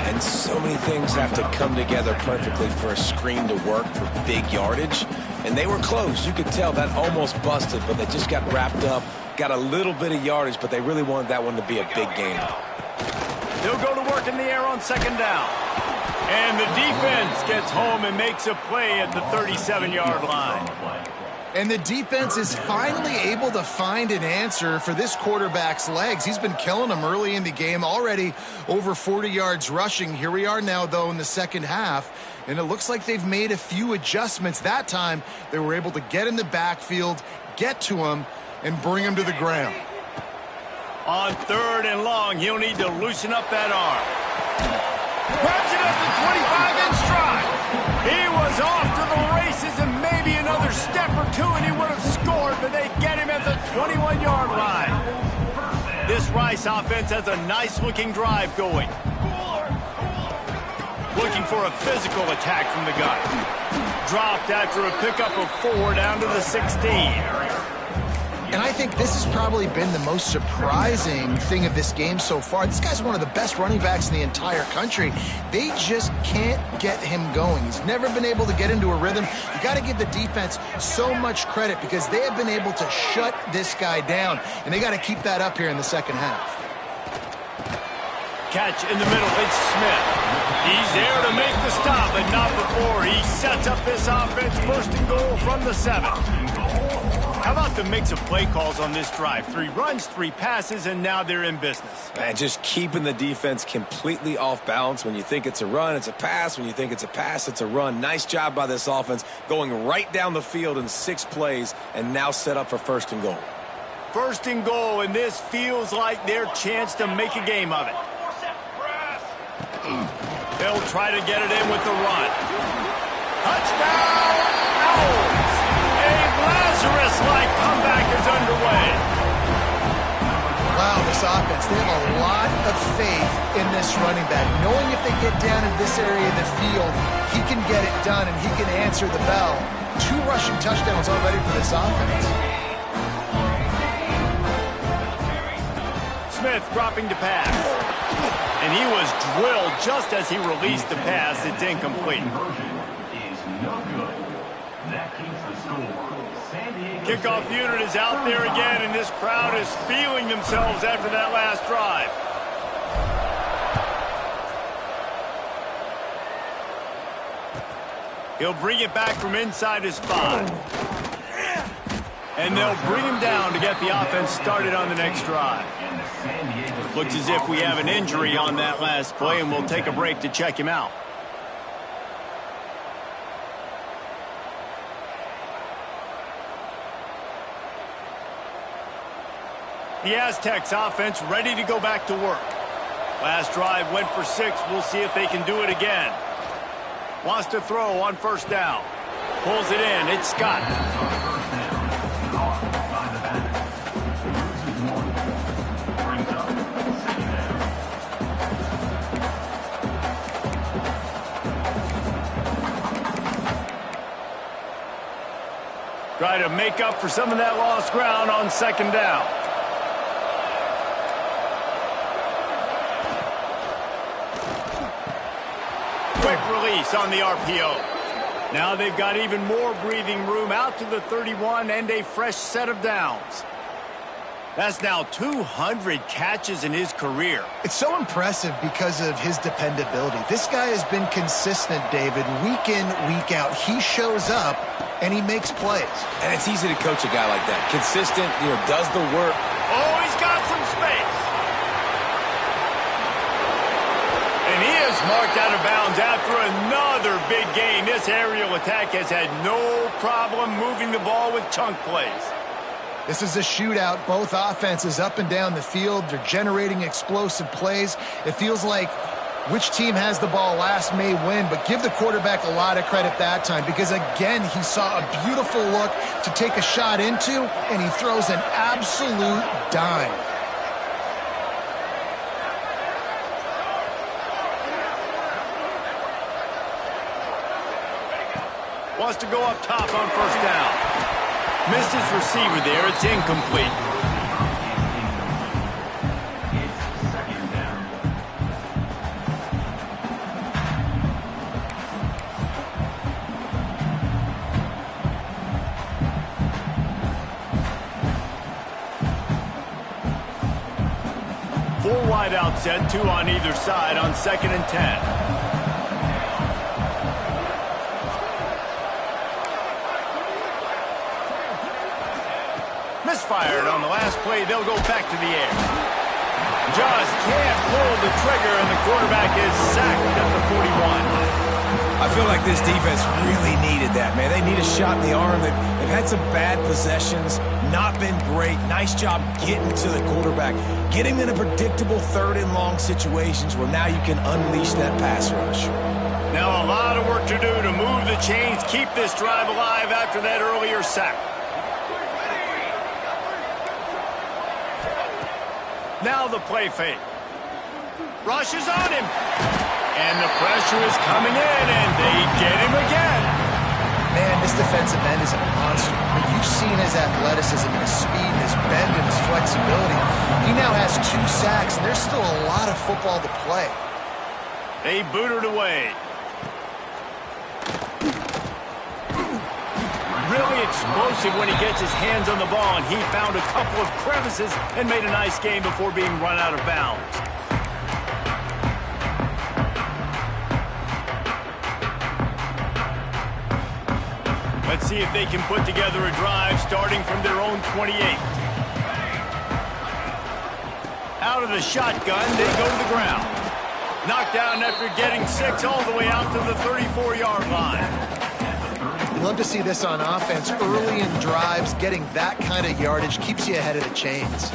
And so many things have to come together perfectly for a screen to work for big yardage. And they were close. You could tell that almost busted, but they just got wrapped up, got a little bit of yardage, but they really wanted that one to be a big game. They'll go to work in the air on second down. And the defense gets home and makes a play at the 37-yard line. And the defense is finally able to find an answer for this quarterback's legs. He's been killing them early in the game, already over 40 yards rushing. Here we are now, though, in the second half, and it looks like they've made a few adjustments. That time, they were able to get in the backfield, get to him, and bring him to the ground. On third and long, he'll need to loosen up that arm. Grabs it at the 25-inch stride. He was off to the races, and maybe another step or two, and he would have scored, but they get him at the 21-yard line. This Rice offense has a nice-looking drive going. Looking for a physical attack from the gun. Dropped after a pickup of 4 down to the 16. And I think this has probably been the most surprising thing of this game so far. This guy's one of the best running backs in the entire country. They just can't get him going. He's never been able to get into a rhythm. You got to give the defense so much credit because they have been able to shut this guy down, and they got to keep that up here in the second half. Catch in the middle, it's Smith. He's there to make the stop, but not before. He sets up this offense, first and goal from the 7. the mix of play calls on this drive. 3 runs, 3 passes, and now they're in business. Man, just keeping the defense completely off balance. When you think it's a run, it's a pass. When you think it's a pass, it's a run. Nice job by this offense going right down the field in 6 plays and now set up for 1st and goal. 1st and goal, and this feels like their chance to make a game of it. They'll try to get it in with the run. Touchdown! Owls! A Lazarus-like comeback is underway. Wow, this offense, they have a lot of faith in this running back. Knowing if they get down in this area of the field, he can get it done and he can answer the bell. 2 rushing touchdowns already for this offense. Smith dropping to pass. And he was drilled just as he released the pass. It's incomplete. Kickoff unit is out there again, and this crowd is feeling themselves after that last drive. He'll bring it back from inside his 5. And they'll bring him down to get the offense started on the next drive. Looks as if we have an injury on that last play, and we'll take a break to check him out. The Aztecs offense ready to go back to work. Last drive went for 6. We'll see if they can do it again. Wants to throw on 1st down. Pulls it in. It's Scott. Try to make up for some of that lost ground on 2nd down. Quick release on the RPO. Now they've got even more breathing room out to the 31 and a fresh set of downs. That's now 200 catches in his career. It's so impressive because of his dependability. This guy has been consistent, David, week in, week out. He shows up, and he makes plays. And it's easy to coach a guy like that. Consistent, does the work. Oh, he's got some space. And he is marked out of bounds after another big gain. This aerial attack has had no problem moving the ball with chunk plays. This is a shootout. Both offenses up and down the field. They're generating explosive plays. It feels like which team has the ball last may win, but give the quarterback a lot of credit that time because, again, he saw a beautiful look to take a shot into, and he throws an absolute dime. Wants to go up top on 1st down. Missed his receiver there. It's incomplete. Four wide out set, 2 on either side on 2nd and 10. Misfired on the last play. They'll go back to the air. Just can't pull the trigger, and the quarterback is sacked at the 41. I feel like this defense really needed that, man. They need a shot in the arm. They've had some bad possessions, not been great. Nice job getting to the quarterback, getting him in a predictable 3rd and long situations where now you can unleash that pass rush. Now a lot of work to do to move the chains, keep this drive alive after that earlier sack. Now the play fake. Rush is on him. And the pressure is coming in, and they get him again. Man, this defensive end is a monster. I mean, you've seen his athleticism and his speed and his bend and his flexibility. He now has 2 sacks, and there's still a lot of football to play. They boot it away. Really explosive when he gets his hands on the ball, and he found a couple of crevices and made a nice game before being run out of bounds. Let's see if they can put together a drive starting from their own 28. Out of the shotgun, they go to the ground. Knocked down after getting 6 all the way out to the 34-yard line. You love to see this on offense. Early in drives, getting that kind of yardage keeps you ahead of the chains.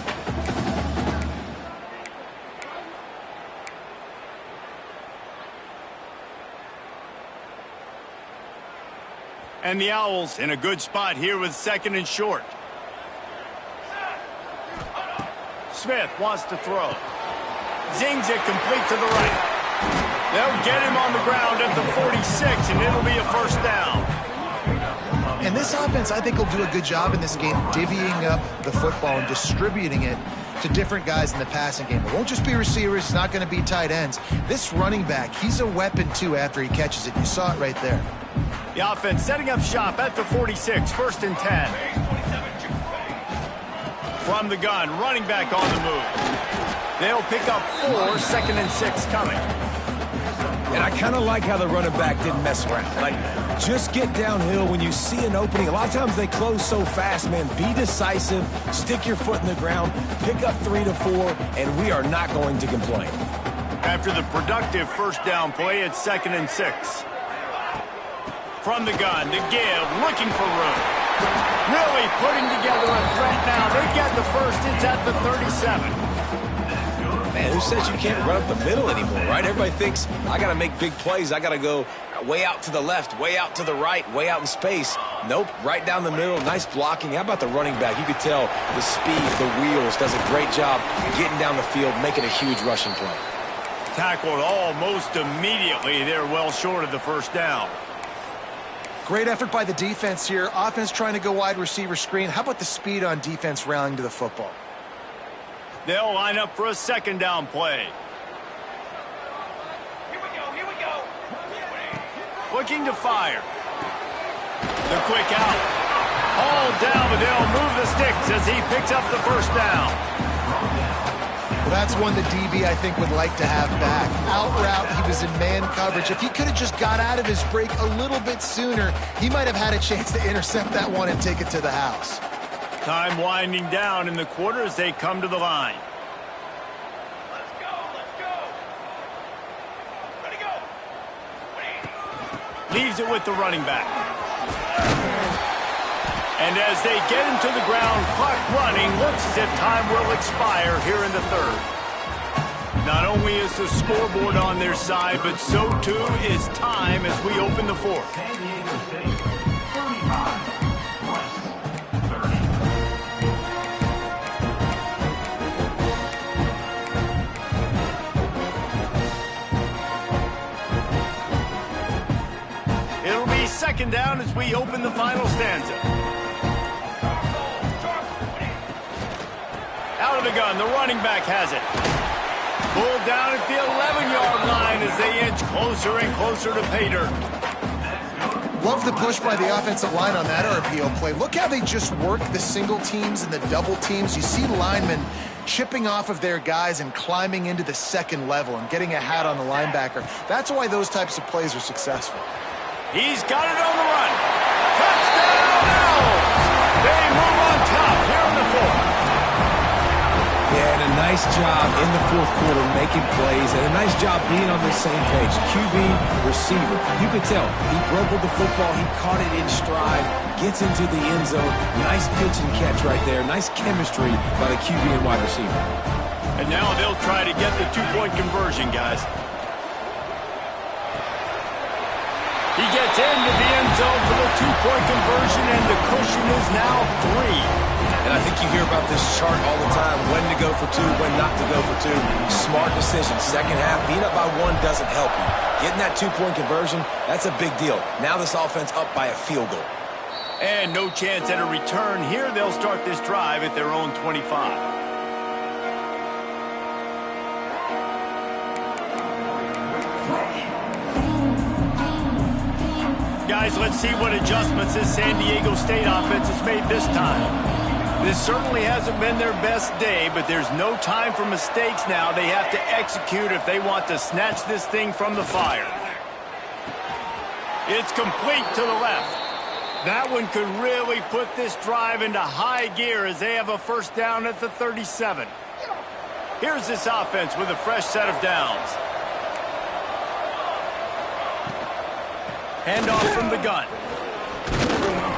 And the Owls in a good spot here with 2nd and short. Smith wants to throw. Zings it complete to the right. They'll get him on the ground at the 46, and it'll be a first down. And this offense, I think, will do a good job in this game divvying up the football and distributing it to different guys in the passing game. It won't just be receivers. It's not going to be tight ends. This running back, he's a weapon, too, after he catches it. You saw it right there. The offense setting up shop at the 46, 1st and 10. From the gun, running back on the move. They'll pick up 4, 2nd and 6 coming. And I kind of like how the running back didn't mess around. Like, just get downhill when you see an opening. A lot of times they close so fast, man. Be decisive, stick your foot in the ground, pick up 3 to 4, and we are not going to complain. After the productive first down play, it's 2nd and 6. From the gun to give, looking for room. Really putting together a threat now. They get the first. It's at the 37. Man, who says you can't run up the middle anymore, right? Everybody thinks, I got to make big plays. I got to go way out to the left, way out to the right, way out in space. Nope, right down the middle. Nice blocking. How about the running back? You could tell the speed, the wheels, does a great job getting down the field, making a huge rushing play. Tackled almost immediately. They're well short of the first down. Great effort by the defense here. Offense trying to go wide receiver screen. How about the speed on defense rallying to the football? They'll line up for a 2nd down play. Here we go. Looking to fire. The quick out. All down, but they'll move the sticks as he picks up the first down. Well, that's one the DB, I think, would like to have back. Out route, he was in man coverage. If he could have just got out of his break a little bit sooner, he might have had a chance to intercept that one and take it to the house. Time winding down in the quarter as they come to the line. Let's go. Ready, go. Leaves it with the running back. And as they get him to the ground, clock running, looks as if time will expire here in the 3rd. Not only is the scoreboard on their side, but so too is time as we open the 4th. It'll be 2nd down as we open the final stanza. Out of the gun, the running back has it. Pulled down at the 11-yard line as they inch closer and closer to pay dirt. Love the push by the offensive line on that RPO play. Look how they just work the single teams and the double teams. You see linemen chipping off of their guys and climbing into the 2nd level and getting a hat on the linebacker. That's why those types of plays are successful. He's got it on the run. Touchdown, Owls! They move on top here in the 4th. Yeah, and a nice job in the 4th quarter making plays, and a nice job being on the same page. QB, receiver. You could tell he broke with the football. He caught it in stride, gets into the end zone. Nice pitch and catch right there. Nice chemistry by the QB and wide receiver. And now they'll try to get the 2-point conversion, guys. He gets into the end zone for the 2-point conversion, and the cushion is now 3. And I think you hear about this chart all the time, when to go for 2, when not to go for 2. Smart decision. 2nd half, being up by 1 doesn't help you. Getting that 2-point conversion, that's a big deal. Now this offense up by a field goal. And no chance at a return here. They'll start this drive at their own 25. Guys, let's see what adjustments this San Diego State offense has made this time. This certainly hasn't been their best day, but there's no time for mistakes now. They have to execute if they want to snatch this thing from the fire. It's complete to the left. That one could really put this drive into high gear as they have a first down at the 37. Here's this offense with a fresh set of downs. Handoff from the gun.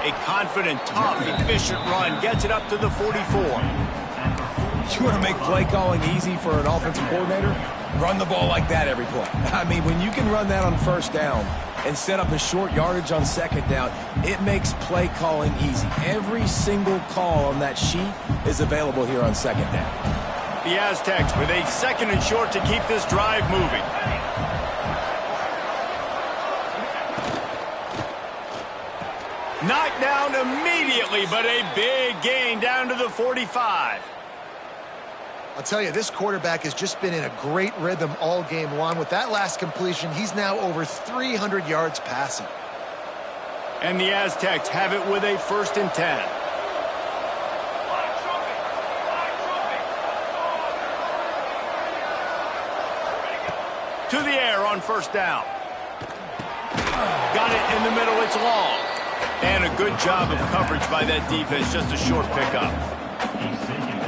A confident, tough, efficient run gets it up to the 44. You want to make play calling easy for an offensive coordinator? Run the ball like that every play. I mean, when you can run that on first down and set up a short yardage on second down, it makes play calling easy. Every single call on that sheet is available here on second down. The Aztecs with a second and short to keep this drive moving. Knocked down immediately, but a big gain down to the 45. I'll tell you, this quarterback has just been in a great rhythm all game long. With that last completion, he's now over 300 yards passing. And the Aztecs have it with a first and 10. To the air on first down. Got it in the middle, it's long. And a good job of coverage by that defense, just a short pickup.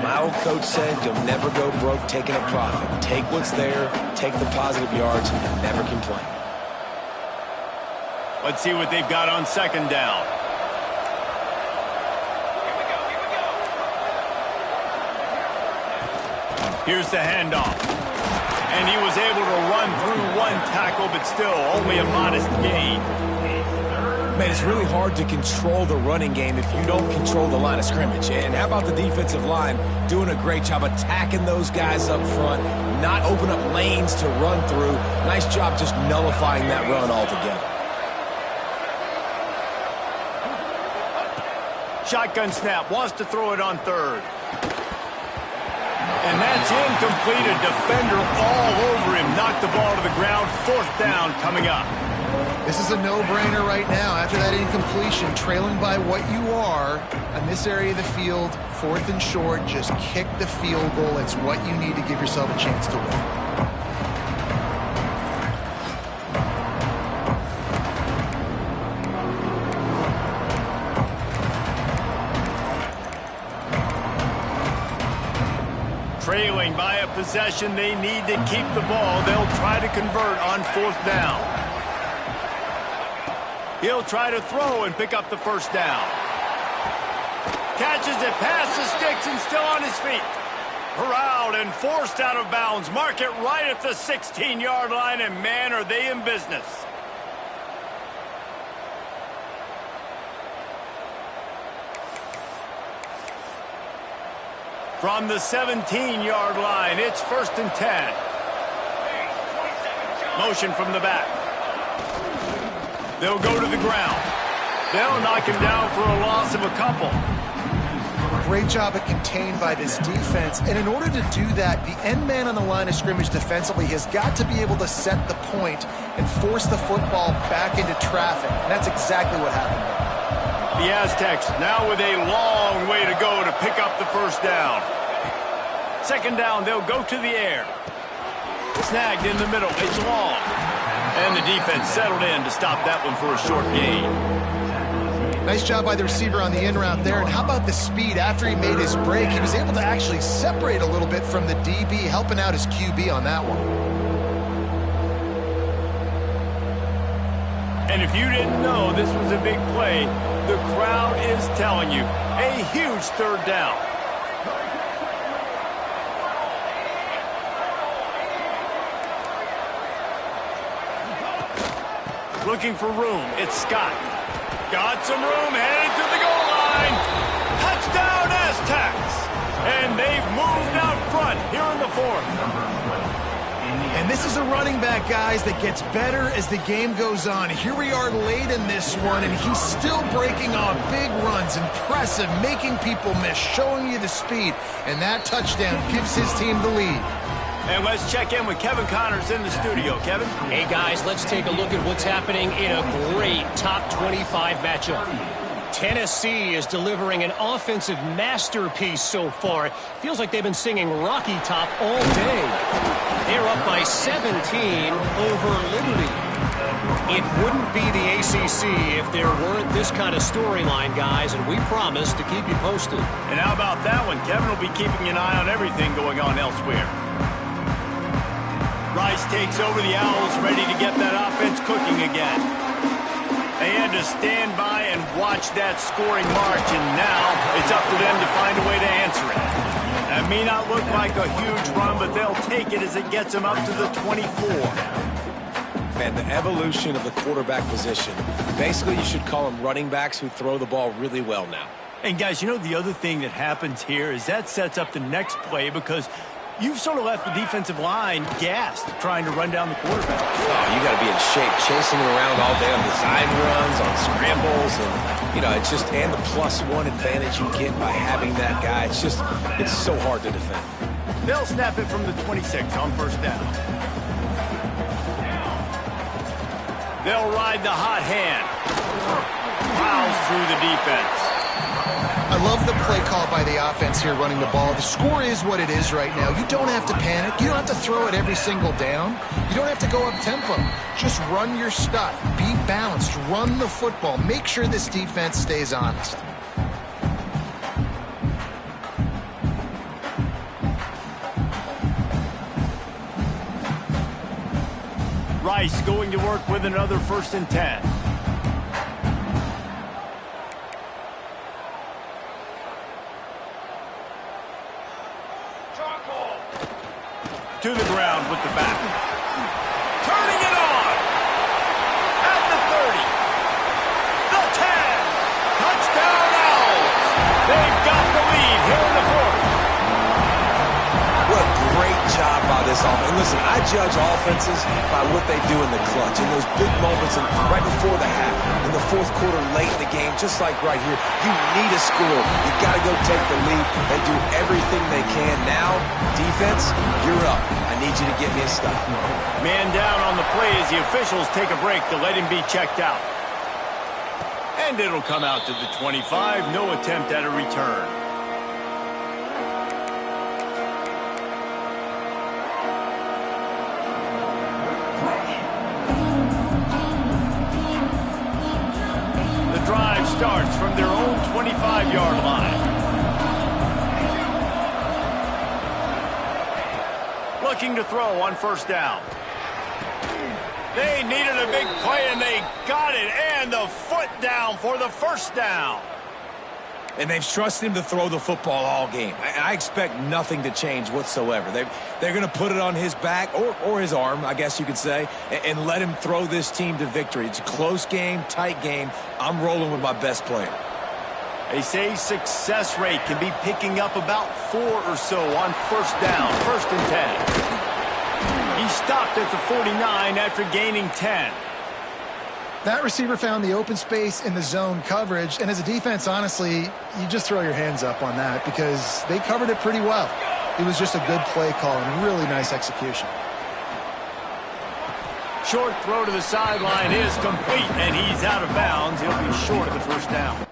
My old coach said you'll never go broke taking a profit. Take what's there, take the positive yards, and never complain. Let's see what they've got on second down. Here's the handoff. And he was able to run through one tackle, but still only a modest gain. Man, it's really hard to control the running game if you don't control the line of scrimmage. And how about the defensive line doing a great job attacking those guys up front, not open up lanes to run through. Nice job just nullifying that run altogether. Shotgun snap, wants to throw it on third. And that's incomplete. A defender all over him. Knocked the ball to the ground. Fourth down coming up. This is a no-brainer right now. After that incompletion, trailing by what you are on this area of the field, fourth and short, just kick the field goal. It's what you need to give yourself a chance to win. Trailing by a possession, they need to keep the ball. They'll try to convert on fourth down. He'll try to throw and pick up the first down. Catches it past the sticks and still on his feet. Corralled and forced out of bounds. Mark it right at the 16-yard line, and man, are they in business. From the 17-yard line, it's first and 10. Motion from the back. They'll go to the ground. They'll knock him down for a loss of a couple. Great job of contained by this defense. And in order to do that, the end man on the line of scrimmage defensively has got to be able to set the point and force the football back into traffic. And that's exactly what happened. The Aztecs now with a long way to go to pick up the first down. Second down, they'll go to the air. Snagged in the middle, it's long. And the defense settled in to stop that one for a short gain. Nice job by the receiver on the in route there. And how about the speed? After he made his break, he was able to actually separate a little bit from the DB, helping out his QB on that one. And if you didn't know this was a big play, the crowd is telling you, a huge third down. Looking for room, it's Scott. Got some room, headed to the goal line. Touchdown Aztecs! And they've moved out front here in the fourth. And this is a running back, guys, that gets better as the game goes on. Here we are late in this one, and he's still breaking off big runs. Impressive, making people miss, showing you the speed. And that touchdown gives his team the lead. And let's check in with Kevin Connors in the studio. Kevin? Hey, guys, let's take a look at what's happening in a great top 25 matchup. Tennessee is delivering an offensive masterpiece so far. It feels like they've been singing Rocky Top all day. They're up by 17 over Liberty. It wouldn't be the ACC if there weren't this kind of storyline, guys, and we promise to keep you posted. And how about that one? Kevin will be keeping an eye on everything going on elsewhere. Rice takes over the Owls, ready to get that offense cooking again. They had to stand by and watch that scoring march, and now it's up to them to find a way to answer it. That may not look like a huge run, but they'll take it as it gets them up to the 24. Man, the evolution of the quarterback position. Basically, you should call them running backs who throw the ball really well now. And guys, you know the other thing that happens here is that sets up the next play because you've sort of left the defensive line gassed trying to run down the quarterback. Oh, you got to be in shape, chasing it around all day on design runs, on scrambles, and, you know, it's just, and the +1 advantage you get by having that guy. It's just, it's so hard to defend. They'll snap it from the 26 on first down. They'll ride the hot hand. Plows through the defense. I love the play call by the offense here running the ball. The score is what it is right now. You don't have to panic. You don't have to throw it every single down. You don't have to go up tempo. Just run your stuff. Be balanced. Run the football. Make sure this defense stays honest. Rice going to work with another 1st and 10. To the ground with the back. Turning it on. At the 30. The 10. Touchdown Owls. They've got the lead here in the 4th. What a great job by this offense. And listen, I judge offenses by what they do in the clutch, in those big moments and right before the half, in the 4th quarter, late in the game, just like right here. You need a score. You got to go take the lead. They do everything they can. Now, defense, you're up. I need you to get me a stop. Man down on the play as the officials take a break to let him be checked out. And it'll come out to the 25. No attempt at a return. The drive starts from their own 25-yard line. Looking to throw on first down. They needed a big play, and they got it. And the foot down for the first down. And they've trusted him to throw the football all game. I expect nothing to change whatsoever. They're going to put it on his back, or his arm, I guess you could say, and let him throw this team to victory. It's a close game, tight game. I'm rolling with my best player. They say success rate can be picking up about 4 or so on first down, 1st and 10. He stopped at the 49 after gaining 10. That receiver found the open space in the zone coverage, and as a defense, honestly, you just throw your hands up on that because they covered it pretty well. It was just a good play call and really nice execution. Short throw to the sideline is complete, and he's out of bounds. He'll be short of the first down.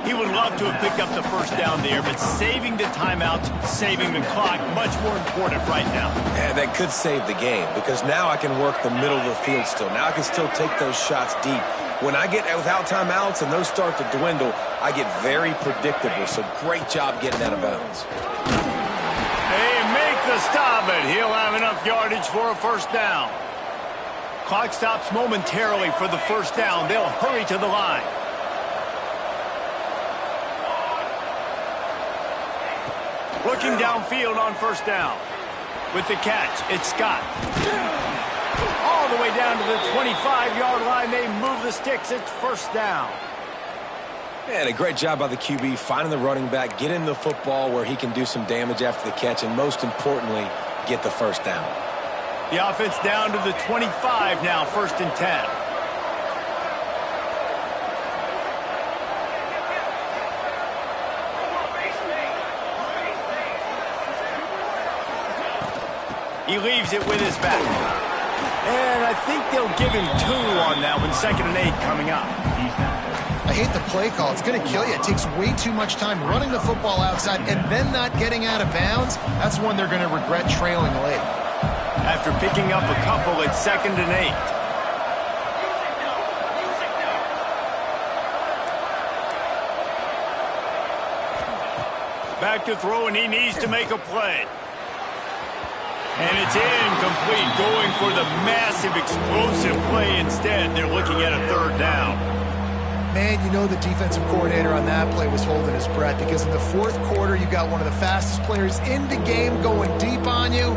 He would love to have picked up the first down there, but saving the timeouts, saving the clock, much more important right now. Yeah, that could save the game because now I can work the middle of the field still. Now I can still take those shots deep. When I get without timeouts and those start to dwindle, I get very predictable. So great job getting out of bounds. They make the stop, but he'll have enough yardage for a first down. Clock stops momentarily for the first down. They'll hurry to the line. Looking downfield on first down. With the catch, it's Scott. All the way down to the 25-yard line. They move the sticks. It's first down. And a great job by the QB finding the running back, getting the football where he can do some damage after the catch, and most importantly, get the first down. The offense down to the 25 now, 1st and 10. He leaves it with his back. And I think they'll give him 2 on that one. 2nd and 8 coming up. I hate the play call. It's going to kill you. It takes way too much time running the football outside and then not getting out of bounds. That's when they're going to regret trailing late. after picking up a couple at 2nd and 8. Back to throw, and he needs to make a play. And it's incomplete, going for the massive explosive play instead. They're looking at a 3rd down. Man, you know the defensive coordinator on that play was holding his breath, because in the 4th quarter, you got one of the fastest players in the game going deep on you,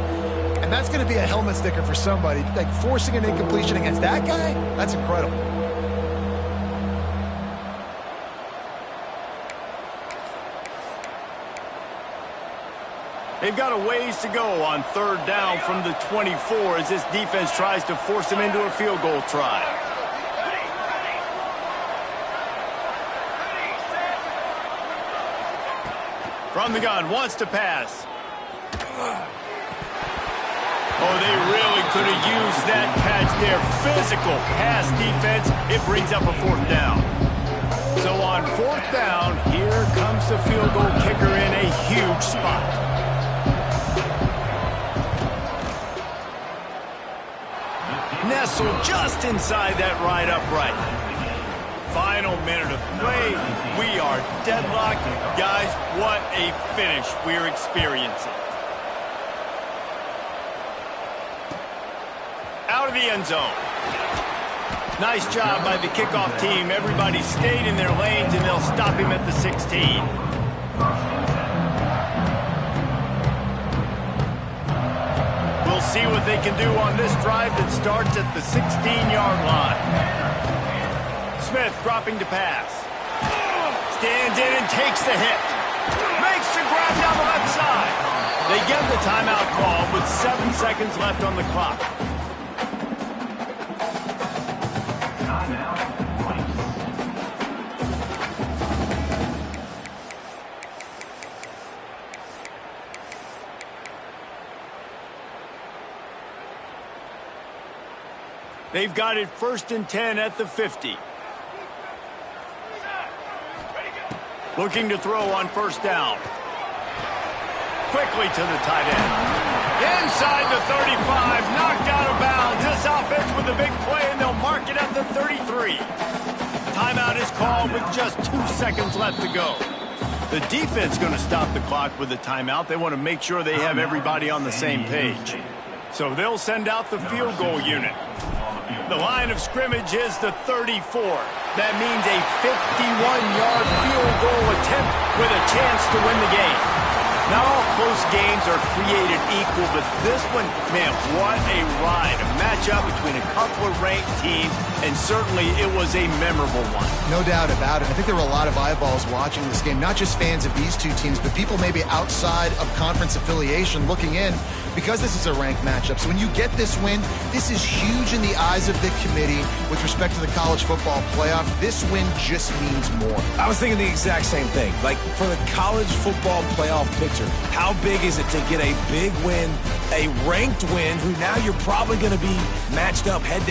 and that's going to be a helmet sticker for somebody. Like, forcing an incompletion against that guy, that's incredible. They've got a ways to go on 3rd down from the 24 as this defense tries to force them into a field goal try. From the gun, wants to pass. Oh, they really could have used that catch there. Physical pass defense. It brings up a 4th down. So on 4th down, here comes the field goal kicker in a huge spot. Nestled just inside that right upright. Final minute of play. We are deadlocked. Guys, what a finish we're experiencing. Out of the end zone. Nice job by the kickoff team. Everybody stayed in their lanes, and they'll stop him at the 16. We'll see what they can do on this drive that starts at the 16-yard line. Smith dropping to pass. Stands in and takes the hit. Makes the grab down the left side. They get the timeout call with 7 seconds left on the clock. They've got it 1st and 10 at the 50. Looking to throw on 1st down. Quickly to the tight end. Inside the 35, knocked out of bounds. This offense with a big play, and they'll mark it at the 33. Timeout is called with just 2 seconds left to go. The defense going to stop the clock with a timeout. They want to make sure they have everybody on the same page. So they'll send out the field goal unit. The line of scrimmage is the 34. That means a 51-yard field goal attempt with a chance to win the game. Not all close games are created equal, but this one, man, what a ride. A matchup between a couple of ranked teams, and certainly it was a memorable one. No doubt about it. I think there were a lot of eyeballs watching this game, not just fans of these two teams, but people maybe outside of conference affiliation looking in, because this is a ranked matchup. So when you get this win, this is huge in the eyes of the committee with respect to the college football playoff. This win just means more. I was thinking the exact same thing. Like, for the college football playoff picture, how big is it to get a big win, a ranked win, who now you're probably going to be matched up head-to-head